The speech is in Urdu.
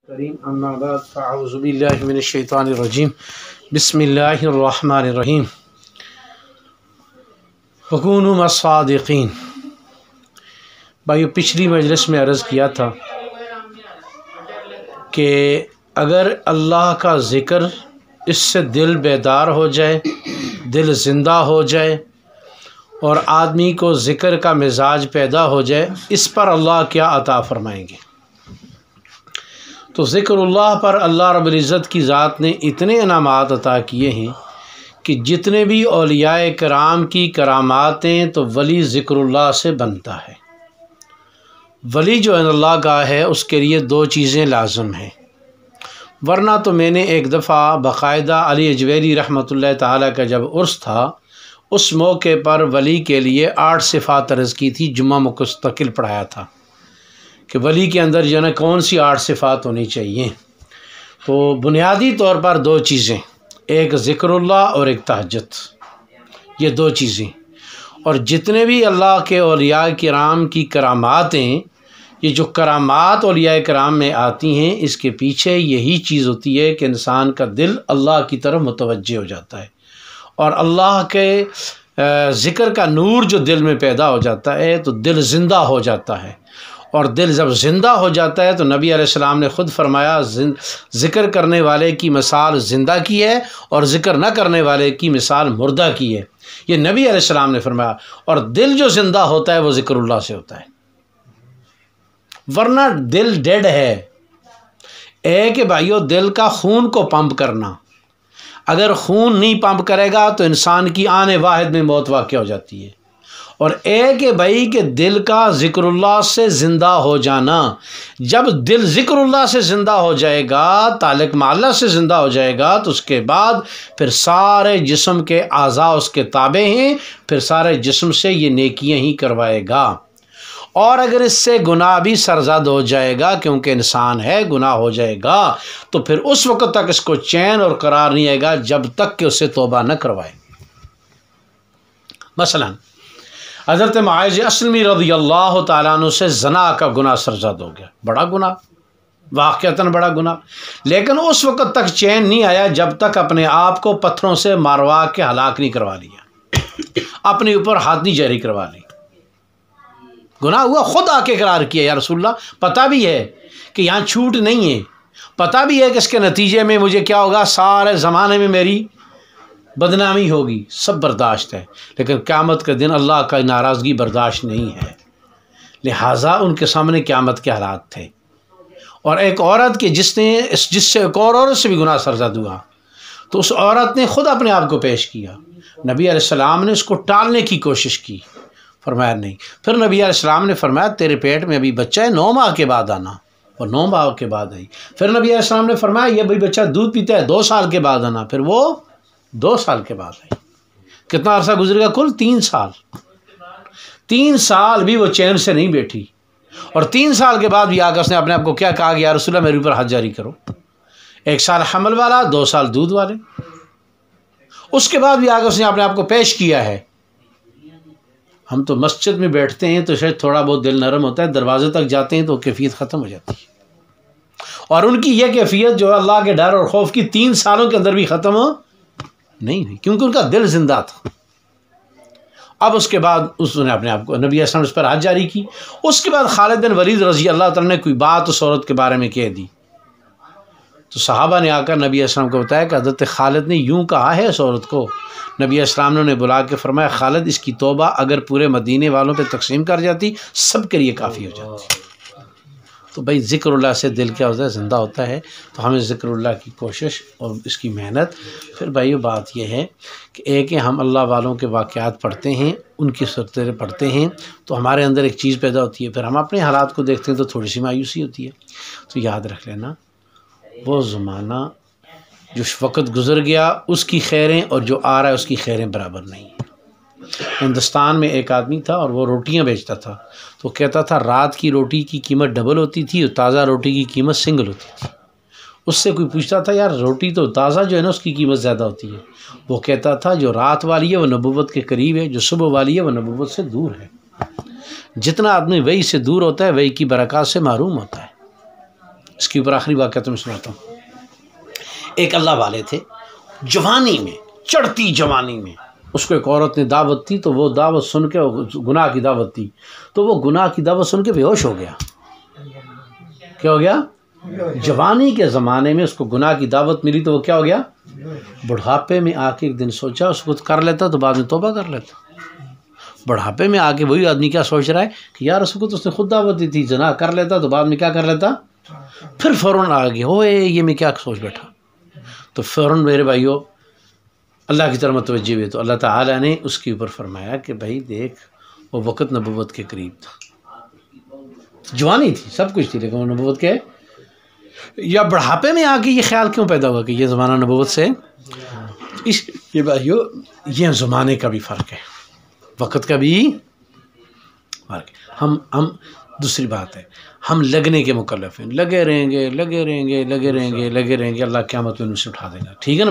کریم اما بعد فاعوذ باللہ من الشیطان الرجیم بسم اللہ الرحمن الرحیم وکونوا مع الصادقین۔ بھائیو، پچھلی مجلس میں عرض کیا تھا کہ اگر اللہ کا ذکر اس سے دل بیدار ہو جائے، دل زندہ ہو جائے اور آدمی کو ذکر کا مزاج پیدا ہو جائے، اس پر اللہ کیا عطا فرمائیں گے؟ تو ذکر اللہ پر اللہ رب العزت کی ذات نے اتنے انعامات عطا کیے ہیں کہ جتنے بھی اولیاء کرام کی کرامات ہیں تو ولی ذکر اللہ سے بنتا ہے۔ ولی جو اللہ کا ہے اس کے لیے دو چیزیں لازم ہیں، ورنہ تو میں نے ایک دفعہ باقاعدہ علی اجویری رحمۃ اللہ تعالیٰ کا جب عرس تھا، اس موقع پر ولی کے لیے 8 صفات عرض کی تھی، جمعہ مستقل پڑھایا تھا کہ ولی کے اندر جو ہے نا کون سی 8 صفات ہونی چاہیے۔ تو بنیادی طور پر دو چیزیں، ایک ذکر اللہ اور ایک تہجد، یہ دو چیزیں۔ اور جتنے بھی اللہ کے اولیاء کرام کی کرامات ہیں، یہ جو کرامات اولیاء کرام میں آتی ہیں، اس کے پیچھے یہی چیز ہوتی ہے کہ انسان کا دل اللہ کی طرف متوجہ ہو جاتا ہے، اور اللہ کے ذکر کا نور جو دل میں پیدا ہو جاتا ہے تو دل زندہ ہو جاتا ہے، اور دل جب زندہ ہو جاتا ہے تو نبی علیہ السلام نے خود فرمایا ذکر کرنے والے کی مثال زندہ کی ہے اور ذکر نہ کرنے والے کی مثال مردہ کی ہے، یہ نبی علیہ السلام نے فرمایا۔ اور دل جو زندہ ہوتا ہے وہ ذکر اللہ سے ہوتا ہے، ورنہ دل ڈیڈ ہے۔ کہ بھائیو، دل کا خون کو پمپ کرنا، اگر خون نہیں پمپ کرے گا تو انسان کی آنے واحد میں موت واقع ہو جاتی ہے۔ اور کہ بھائی کہ دل کا ذکر اللہ سے زندہ ہو جانا، جب دل ذکر اللہ سے زندہ ہو جائے گا، تعلق مع اللہ سے زندہ ہو جائے گا، تو اس کے بعد پھر سارے جسم کے اعضاء اس کے تابع ہیں، پھر سارے جسم سے یہ نیکیاں ہی کروائے گا۔ اور اگر اس سے گناہ بھی سرزد ہو جائے گا، کیونکہ انسان ہے، گناہ ہو جائے گا، تو پھر اس وقت تک اس کو چین اور قرار نہیں آئے گا جب تک کہ اسے توبہ نہ کروائے۔ مثلا حضرت معاذ اسلمی رضی اللہ تعالیٰ عنہ سے زنا کا گناہ سرزد ہو گیا، بڑا گناہ، واقعتاً بڑا گناہ، لیکن اس وقت تک چین نہیں آیا جب تک اپنے آپ کو پتھروں سے ماروا کے ہلاک نہیں کروا لیا، اپنے اوپر حد نہیں جاری کروا لی۔ گناہ ہوا، خود آ کے اقرار کیا، یا رسول اللہ پتہ بھی ہے کہ یہاں چھوٹ نہیں ہے، پتہ بھی ہے کہ اس کے نتیجے میں مجھے کیا ہوگا، سارے زمانے میں میری بدنامی ہوگی، سب برداشت ہے، لیکن قیامت کے دن اللہ کا ناراضگی برداشت نہیں ہے، لہٰذا ان کے سامنے قیامت کے حالات تھے۔ اور ایک عورت کے جس سے ایک اور عورت سے بھی گناہ سرزد ہوا، تو اس عورت نے خود اپنے آپ کو پیش کیا، نبی علیہ السلام نے اس کو ٹالنے کی کوشش کی، فرمایا نہیں۔ پھر نبی علیہ السلام نے فرمایا تیرے پیٹ میں ابھی بچہ ہے، 9 ماہ کے بعد آنا، اور 9 ماہ کے بعد آئی۔ پھر نبی علیہ السلام نے فرمایا یہ بھائی بچہ دودھ پیتا ہے، 2 سال کے بعد آنا، پھر وہ 2 سال کے بعد آئی۔ کتنا عرصہ گزر گیا؟ کل 3 سال۔ 3 سال بھی وہ چین سے نہیں بیٹھی، اور 3 سال کے بعد بھی آ کر اس نے اپنے آپ کو کیا کہا کہ یا رسول اللہ میرے اوپر حد جاری کرو۔ 1 سال حمل والا، 2 سال دودھ والے، اس کے بعد بھی آ کر اس نے اپنے آپ کو پیش کیا ہے۔ ہم تو مسجد میں بیٹھتے ہیں تو شاید تھوڑا بہت دل نرم ہوتا ہے، دروازے تک جاتے ہیں تو کیفیت ختم ہو جاتی ہے، اور ان کی یہ کیفیت جو اللہ کے ڈر اور خوف کی 3 سالوں کے اندر بھی ختم نہیں ہوئی، کیونکہ ان کا دل زندہ تھا۔ اب اس کے بعد اس نے اپنے آپ کو نبی علیہ السلام اس پر حد جاری کی۔ اس کے بعد خالد بن ولید رضی اللہ تعالیٰ نے کوئی بات اس عورت کے بارے میں کہہ دی، تو صحابہ نے آ کر نبی علیہ السلام کو بتایا کہ حضرت خالد نے یوں کہا ہے اس عورت کو۔ نبی علیہ السلام نے انہیں بلا کے فرمایا خالد اس کی توبہ اگر پورے مدینے والوں پہ تقسیم کر جاتی، سب کے لیے کافی ہو جاتی۔ تو بھائی ذکر اللہ سے دل کیا ہوتا ہے؟ زندہ ہوتا ہے۔ تو ہمیں ذکر اللہ کی کوشش اور اس کی محنت۔ پھر بھائی بات یہ ہے کہ ایک ہم اللہ والوں کے واقعات پڑھتے ہیں، ان کی صورتیں پڑھتے ہیں تو ہمارے اندر ایک چیز پیدا ہوتی ہے، پھر ہم اپنے حالات کو دیکھتے ہیں تو تھوڑی سی مایوسی ہوتی ہے۔ تو یاد رکھ لینا وہ زمانہ جو وقت گزر گیا اس کی خیریں اور جو آ رہا ہے اس کی خیریں برابر نہیں ہیں۔ ہندوستان میں ایک آدمی تھا اور وہ روٹیاں بیچتا تھا، تو کہتا تھا رات کی روٹی کی قیمت ڈبل ہوتی تھی اور تازہ روٹی کی قیمت سنگل ہوتی تھی۔ اس سے کوئی پوچھتا تھا یار روٹی تو تازہ جو ہے نا اس کی قیمت زیادہ ہوتی ہے، وہ کہتا تھا جو رات والی ہے وہ نبوت کے قریب ہے، جو صبح والی ہے وہ نبوت سے دور ہے۔ جتنا آدمی وہی سے دور ہوتا ہے وہی کی برکات سے محروم ہوتا ہے۔ اس کے اوپر آخری واقعہ تمہیں سناتا ہوں. ایک اللہ والے تھے، جوانی میں، چڑھتی جوانی میں اس کو ایک عورت نے دعوت دی، تو وہ دعوت سن کے، گناہ کی دعوت دی، تو وہ گناہ کی دعوت سن کے بے ہوش ہو گیا. کیا ہو گیا؟ جوانی کے زمانے میں اس کو گناہ کی دعوت ملی تو وہ کیا ہو گیا؟ بڑھاپے میں آ کے ایک دن سوچا اس کو کر لیتا تو بعد میں توبہ کر لیتا. بڑھاپے میں آ کے وہی آدمی کیا سوچ رہا ہے کہ یار اس کو تو اس نے خود دعوت دی تھی، جناح کر لیتا تو بعد میں کیا کر لیتا، پھر فوراً آ گیا ہوئے یہ میں کیا سوچ بیٹھا. تو فوراً میرے بھائیو اللہ کی طرف متوجہ ہوئے تو اللہ تعالیٰ نے اس کے اوپر فرمایا کہ بھائی دیکھ وہ وقت نبوت کے قریب تھا، جوانی تھی، سب کچھ تھی، لیکن وہ نبوت کے یا بڑھاپے میں آ کے یہ خیال کیوں پیدا ہوا کہ یہ زمانہ نبوت سے. اس یہ بھائیو یہ زمانے کا بھی فرق ہے، وقت کا بھی فرق ہے. ہم دوسری بات ہے ہم لگنے کے مکلف ہیں، لگے رہیں گے، اللہ قیامت میں ان سے اٹھا دے گا. ٹھیک ہے نا بھائی؟